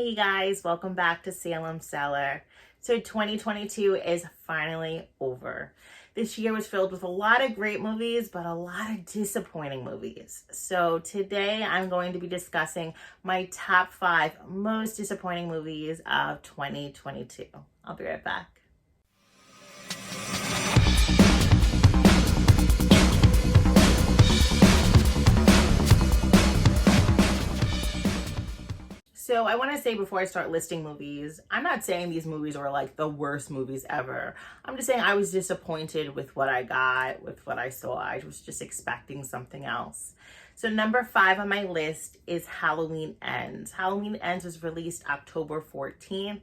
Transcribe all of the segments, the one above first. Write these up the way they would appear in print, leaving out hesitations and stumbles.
Hey guys, welcome back to Salem, Cellar. So 2022 is finally over. This year was filled with a lot of great movies, but a lot of disappointing movies. So today I'm going to be discussing my top 5 most disappointing movies of 2022. I'll be right back. So I want to say before I start listing movies, I'm not saying these movies were like the worst movies ever. I'm just saying I was disappointed with what I got, with what I saw. I was just expecting something else. So number 5 on my list is Halloween Ends. Halloween Ends was released October 14th.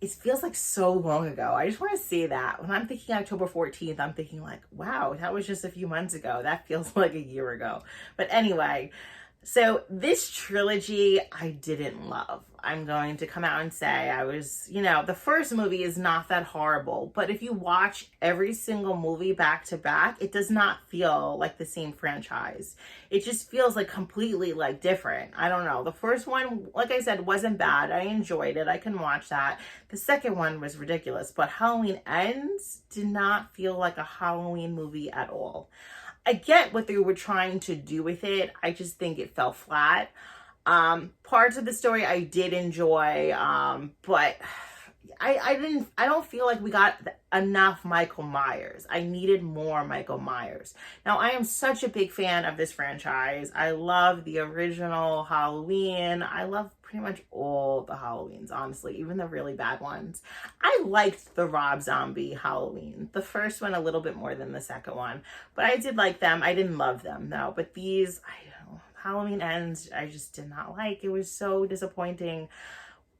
It feels like so long ago. I just want to say that. When I'm thinking October 14th, I'm thinking like, wow, that was just a few months ago. That feels like a year ago. But anyway, so this trilogy I didn't love. I'm going to come out and say the first movie is not that horrible, but if you watch every single movie back to back, it does not feel like the same franchise. It just feels like completely like different. I don't know. The first one, like I said, wasn't bad. I enjoyed it. I can watch that. The second one was ridiculous, but Halloween Ends did not feel like a Halloween movie at all. I get what they were trying to do with it. I just think it fell flat. Parts of the story I did enjoy, but I don't feel like we got enough Michael Myers. I needed more Michael Myers. Now, I am such a big fan of this franchise. I love the original Halloween. I love pretty much all the Halloweens, honestly, even the really bad ones. I liked the Rob Zombie Halloween. The first one a little bit more than the second one, but I did like them. I didn't love them though, but these, I don't know, Halloween Ends, I just did not like. It was so disappointing.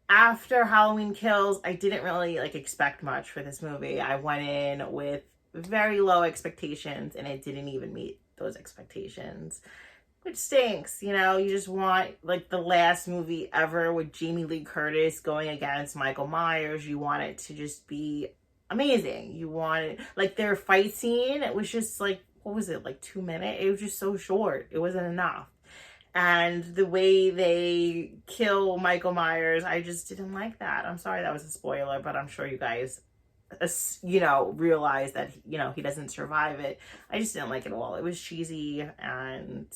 After Halloween Kills, I didn't really expect much for this movie. I went in with very low expectations and it didn't even meet those expectations, which stinks. You just want the last movie ever with Jamie Lee Curtis going against Michael Myers. You want it to just be amazing. You want it, their fight scene, it was just what was it, 2 minutes? It was just so short. It wasn't enough. And the way they kill Michael Myers, I just didn't like that. I'm sorry that was a spoiler, but I'm sure you guys, realize that, he doesn't survive it. I just didn't like it at all. It was cheesy and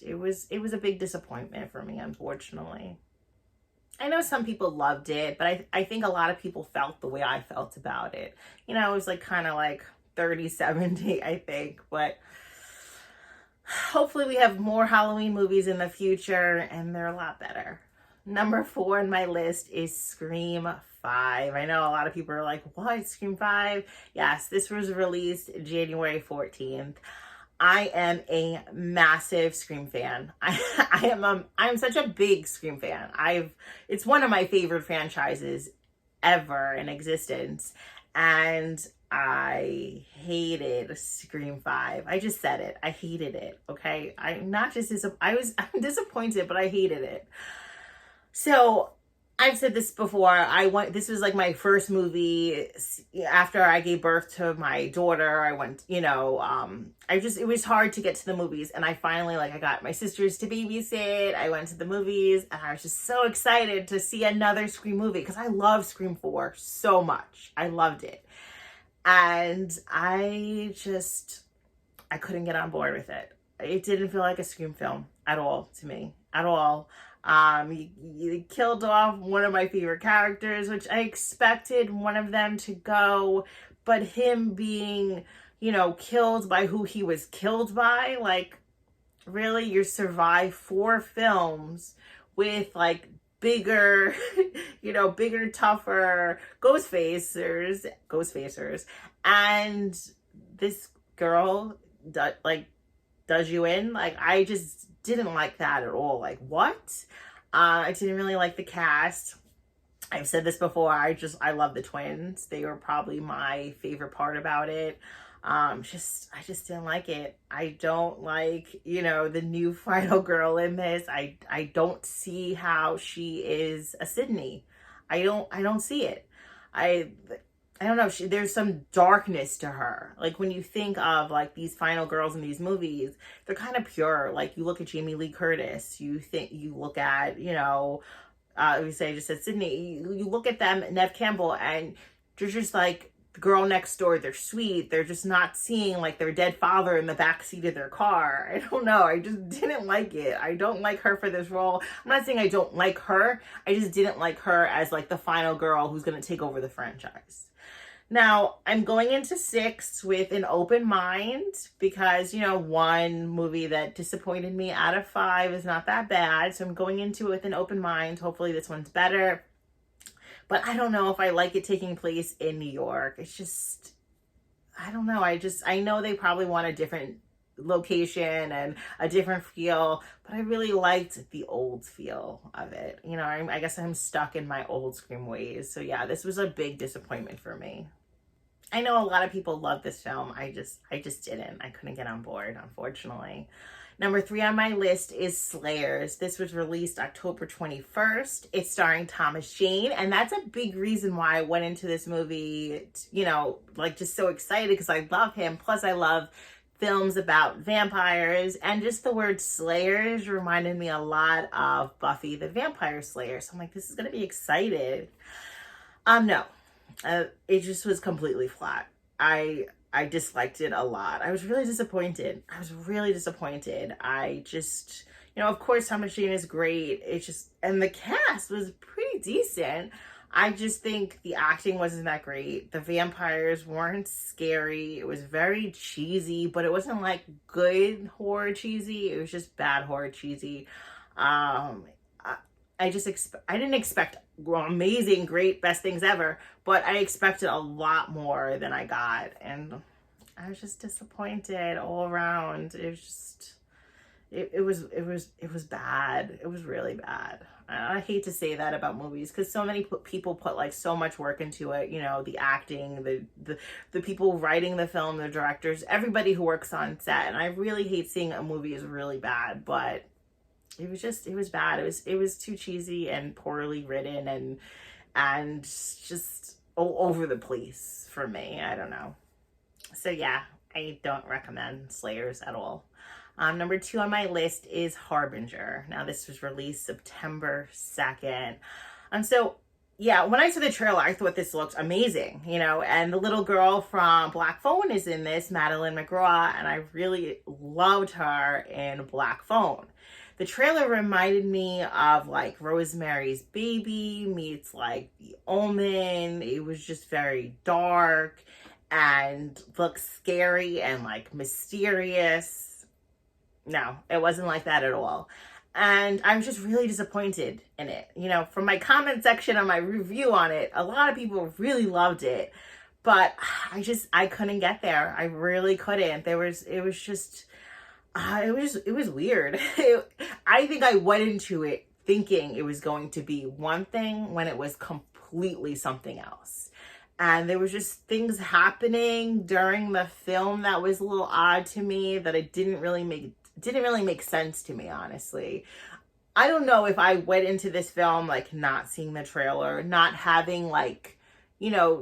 it was a big disappointment for me, unfortunately. I know some people loved it, but I think a lot of people felt the way I felt about it. It was kind of 30-70, I think, but hopefully we have more Halloween movies in the future and they're a lot better. Number 4 on my list is Scream 5. I know a lot of people are like, what, Scream 5? Yes, this was released January 14th. I am a massive Scream fan. I'm such a big Scream fan. It's one of my favorite franchises ever in existence. And I hated Scream 5. I just said it. I hated it. Okay. I'm disappointed, but I hated it. So I've said this before. This was my first movie after I gave birth to my daughter. I went, it was hard to get to the movies. And I finally, I got my sisters to babysit. I went to the movies and I was just so excited to see another Scream movie because I love Scream 4 so much. I loved it. And I couldn't get on board with it. It didn't feel like a Scream film at all to me, at all. You killed off one of my favorite characters, which I expected one of them to go, but him being, killed by who he was killed by, really, you survive 4 films with bigger, bigger, tougher ghost facers, and this girl does you in. I just didn't like that at all. What? I didn't really like the cast. I've said this before. I love the twins. They were probably my favorite part about it. I just didn't like it. I don't like, the new final girl in this. I don't see how she is a Sydney. I don't see it. I don't know, there's some darkness to her. When you think of these final girls in these movies, they're kind of pure. You look at Jamie Lee Curtis, you look at, we say, just said Sydney, you look at them, Nev Campbell, and they're just like the girl next door. They're sweet. They're just not seeing like their dead father in the backseat of their car. I don't know. I just didn't like it. I don't like her for this role. I'm not saying I don't like her. I just didn't like her as like the final girl who's going to take over the franchise. Now, I'm going into 6 with an open mind because, one movie that disappointed me out of 5 is not that bad. So I'm going into it with an open mind. Hopefully this one's better. But I don't know if I like it taking place in New York. It's just, I don't know. I know they probably want a different location and a different feel, but I really liked the old feel of it. I guess I'm stuck in my old Scream ways. So yeah, this was a big disappointment for me. I know a lot of people love this film. I just didn't. I couldn't get on board, unfortunately. Number 3 on my list is Slayers. This was released October 21st. It's starring Thomas Jane, and that's a big reason why I went into this movie, just so excited because I love him. Plus, I love films about vampires, and just the word Slayers reminded me a lot of Buffy the Vampire Slayer. So I'm like, this is going to be excited. No. It just was completely flat. I disliked it a lot. I was really disappointed. I just, of course, Thomas Jane is great. And the cast was pretty decent. I just think the acting wasn't that great. The vampires weren't scary. It was very cheesy, but it wasn't like good horror cheesy. It was just bad horror cheesy. I didn't expect amazing, great, best things ever, but I expected a lot more than I got, and I was just disappointed all around. It was just, it was bad. It was really bad. I hate to say that about movies because so many people put like so much work into it. The acting, the people writing the film, the directors, everybody who works on set, and I really hate seeing a movie is really bad, but it was bad. It was too cheesy and poorly written and just all over the place for me. I don't know. So yeah, I don't recommend Slayers at all. Number 2 on my list is Harbinger. Now this was released September 2nd. So yeah, when I saw the trailer, I thought this looked amazing, and the little girl from Black Phone is in this, Madeline McGraw, and I really loved her in Black Phone. The trailer reminded me of like Rosemary's Baby meets like The Omen. It was just very dark and looked scary and like mysterious. No, it wasn't like that at all. And I was just really disappointed in it. From my comment section on my review on it, a lot of people really loved it, but I couldn't get there. I really couldn't. It was weird. I think I went into it thinking it was going to be one thing when it was completely something else. And there was just things happening during the film that was a little odd to me, that it didn't really make sense to me, honestly. I don't know if I went into this film like not seeing the trailer, not having like,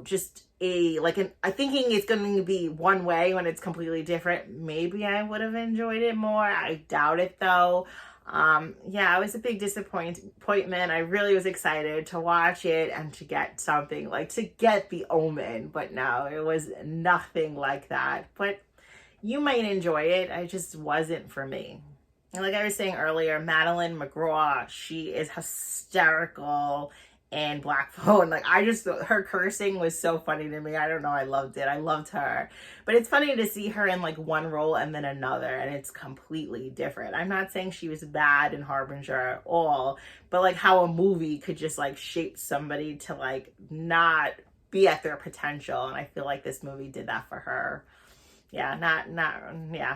just I thinking it's going to be one way when it's completely different. Maybe I would have enjoyed it more. I doubt it though. Yeah, it was a big disappointment. I really was excited to watch it and to get something to get The Omen, but no, it was nothing like that. But you might enjoy it. It just wasn't for me. And like I was saying earlier, Madeline McGraw, she is hysterical in Black Phone. Her cursing was so funny to me. I don't know, I loved it. I loved her. But it's funny to see her in one role and then another, and it's completely different. I'm not saying she was bad in Harbinger at all, but how a movie could just shape somebody to not be at their potential, and I feel like this movie did that for her. Yeah,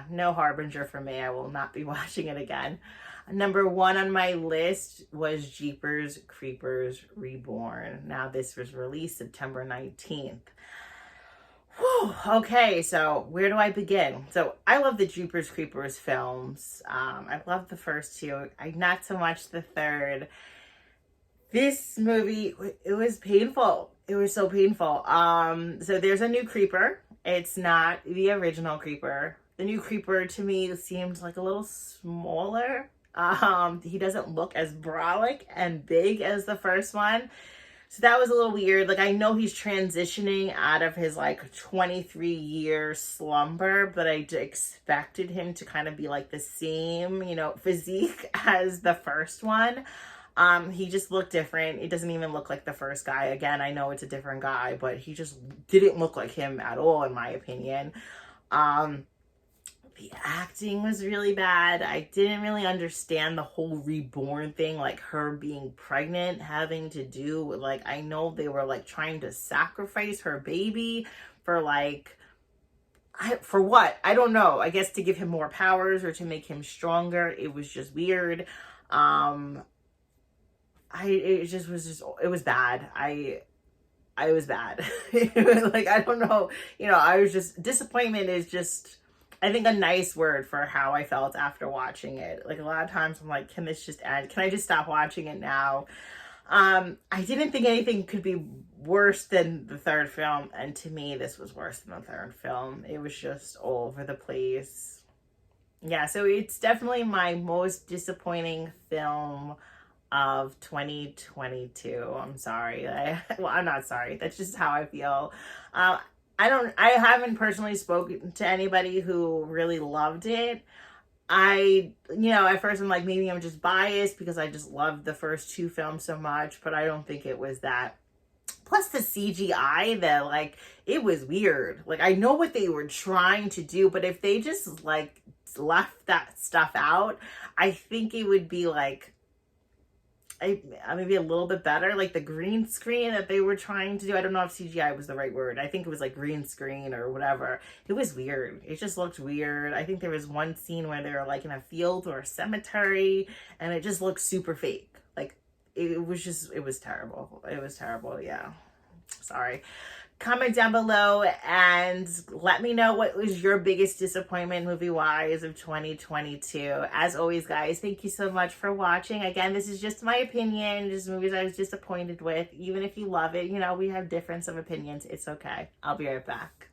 no Harbinger for me. I will not be watching it again. Number 1 on my list was Jeepers Creepers Reborn. Now, this was released September 19th. Whew, okay, so where do I begin? So I love the Jeepers Creepers films. I love the first 2. Not so much the third. This movie, it was painful. It was so painful. So there's a new creeper. It's not the original creeper. The new creeper to me seemed a little smaller. He doesn't look as brolic and big as the first one. So that was a little weird. Like, I know he's transitioning out of his like 23-year slumber, but I expected him to kind of be like the same, you know, physique as the first one. He just looked different. It doesn't even look like the first guy. Again, I know it's a different guy, but he just didn't look like him at all, in my opinion. The acting was really bad. I didn't really understand the whole Reborn thing, like her being pregnant having to do with, like, I know they were like trying to sacrifice her baby for like, for what? I don't know. I guess to give him more powers or to make him stronger. It was just weird. It was bad. I was bad. Like, I don't know. You know, I was just, disappointment is just, I think, a nice word for how I felt after watching it. Like, a lot of times I'm like, can this just end? Can I just stop watching it now? I didn't think anything could be worse than the third film. And to me, this was worse than the third film. It was just all over the place. Yeah, so it's definitely my most disappointing film of 2022. I'm sorry. Well, I'm not sorry. That's just how I feel. I haven't personally spoken to anybody who really loved it. You know, at first I'm like, maybe I'm just biased because I just loved the first two films so much, but I don't think it was that. Plus the CGI, like, it was weird. Like, I know what they were trying to do, but if they just like left that stuff out, I think it would be like, maybe a little bit better. Like the green screen that they were trying to do, I don't know if CGI was the right word. I think it was like green screen or whatever. It was weird. It just looked weird. I think there was one scene where they were like in a field or a cemetery and it just looked super fake. Like, it was terrible. It was terrible. Yeah. Sorry. Comment down below and let me know what was your biggest disappointment movie-wise of 2022. As always, guys, thank you so much for watching. Again, this is just my opinion, just movies I was disappointed with. Even if you love it, you know, we have difference of opinions. It's okay. I'll be right back.